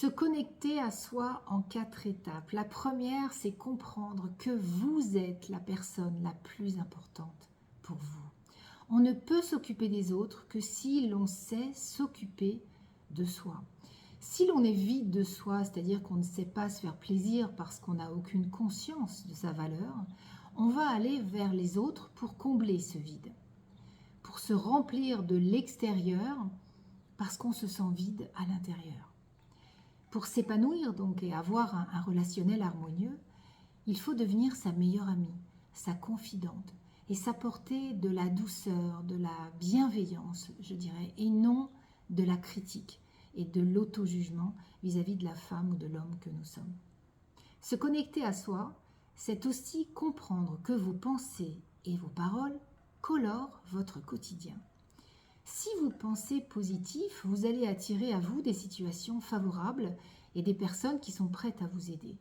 Se connecter à soi en 4 étapes. La première, c'est comprendre que vous êtes la personne la plus importante pour vous. On ne peut s'occuper des autres que si l'on sait s'occuper de soi. Si l'on est vide de soi, c'est-à-dire qu'on ne sait pas se faire plaisir parce qu'on n'a aucune conscience de sa valeur, on va aller vers les autres pour combler ce vide, pour se remplir de l'extérieur parce qu'on se sent vide à l'intérieur. Pour s'épanouir donc et avoir un relationnel harmonieux, il faut devenir sa meilleure amie, sa confidente et s'apporter de la douceur, de la bienveillance, je dirais, et non de la critique et de l'auto-jugement vis-à-vis de la femme ou de l'homme que nous sommes. Se connecter à soi, c'est aussi comprendre que vos pensées et vos paroles colorent votre quotidien. Si vous pensez positif, vous allez attirer à vous des situations favorables et des personnes qui sont prêtes à vous aider.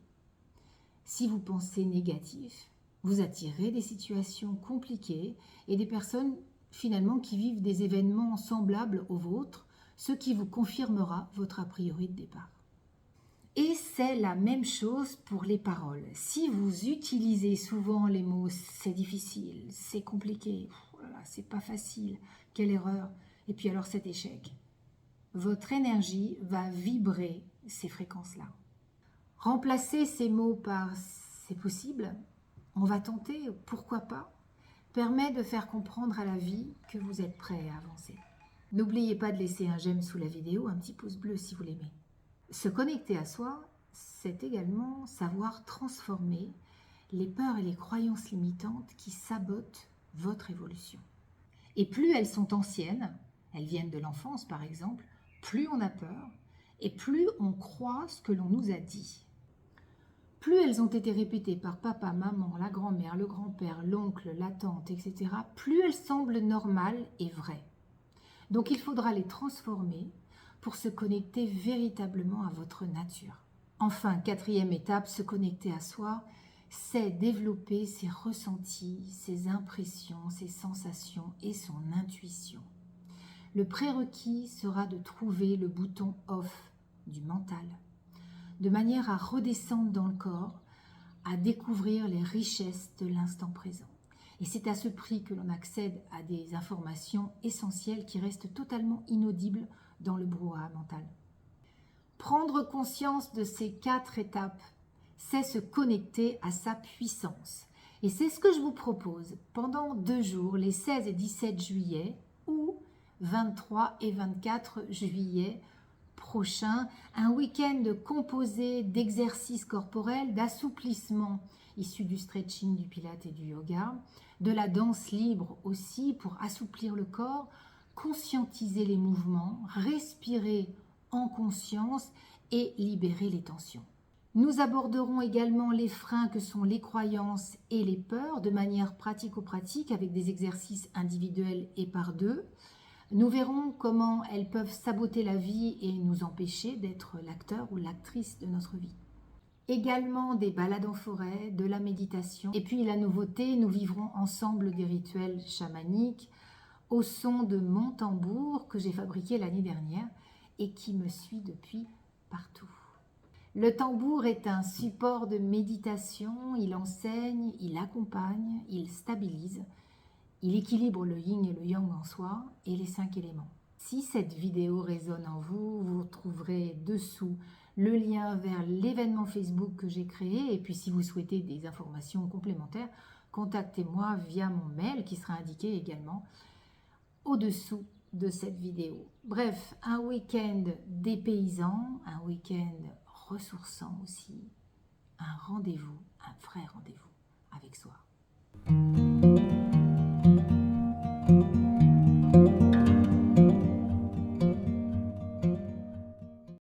Si vous pensez négatif, vous attirez des situations compliquées et des personnes finalement qui vivent des événements semblables aux vôtres, ce qui vous confirmera votre a priori de départ. Et c'est la même chose pour les paroles. Si vous utilisez souvent les mots « c'est difficile »,« c'est compliqué »,« oh là là, c'est pas facile »,« quelle erreur », et puis alors cet échec, votre énergie va vibrer ces fréquences-là. Remplacer ces mots par « c'est possible »,« on va tenter »,« pourquoi pas », permet de faire comprendre à la vie que vous êtes prêt à avancer. N'oubliez pas de laisser un j'aime sous la vidéo, un petit pouce bleu si vous l'aimez. Se connecter à soi, c'est également savoir transformer les peurs et les croyances limitantes qui sabotent votre évolution. Et plus elles sont anciennes, elles viennent de l'enfance par exemple, plus on a peur et plus on croit ce que l'on nous a dit. Plus elles ont été répétées par papa, maman, la grand-mère, le grand-père, l'oncle, la tante, etc., plus elles semblent normales et vraies. Donc il faudra les transformer pour se connecter véritablement à votre nature. Enfin, 4e étape, se connecter à soi, c'est développer ses ressentis, ses impressions, ses sensations et son intuition. Le prérequis sera de trouver le bouton off du mental, de manière à redescendre dans le corps, à découvrir les richesses de l'instant présent. Et c'est à ce prix que l'on accède à des informations essentielles qui restent totalement inaudibles dans le brouhaha mental. Prendre conscience de ces 4 étapes, c'est se connecter à sa puissance. Et c'est ce que je vous propose pendant 2 jours, les 16 et 17 juillet ou 23 et 24 juillet prochains, un week-end composé d'exercices corporels, d'assouplissement issus du stretching, du pilate et du yoga, de la danse libre aussi pour assouplir le corps, conscientiser les mouvements, respirer en conscience et libérer les tensions. Nous aborderons également les freins que sont les croyances et les peurs de manière pratico-pratique avec des exercices individuels et par 2. Nous verrons comment elles peuvent saboter la vie et nous empêcher d'être l'acteur ou l'actrice de notre vie. Également des balades en forêt, de la méditation. Et puis la nouveauté, nous vivrons ensemble des rituels chamaniques au son de mon tambour que j'ai fabriqué l'année dernière et qui me suit depuis partout. Le tambour est un support de méditation, il enseigne, il accompagne, il stabilise, il équilibre le yin et le yang en soi et les 5 éléments. Si cette vidéo résonne en vous, vous trouverez dessous le lien vers l'événement Facebook que j'ai créé. Et puis si vous souhaitez des informations complémentaires, contactez-moi via mon mail qui sera indiqué également au-dessous de cette vidéo. Bref, un week-end dépaysant, un week-end ressourçant aussi, un rendez-vous, un vrai rendez-vous avec soi.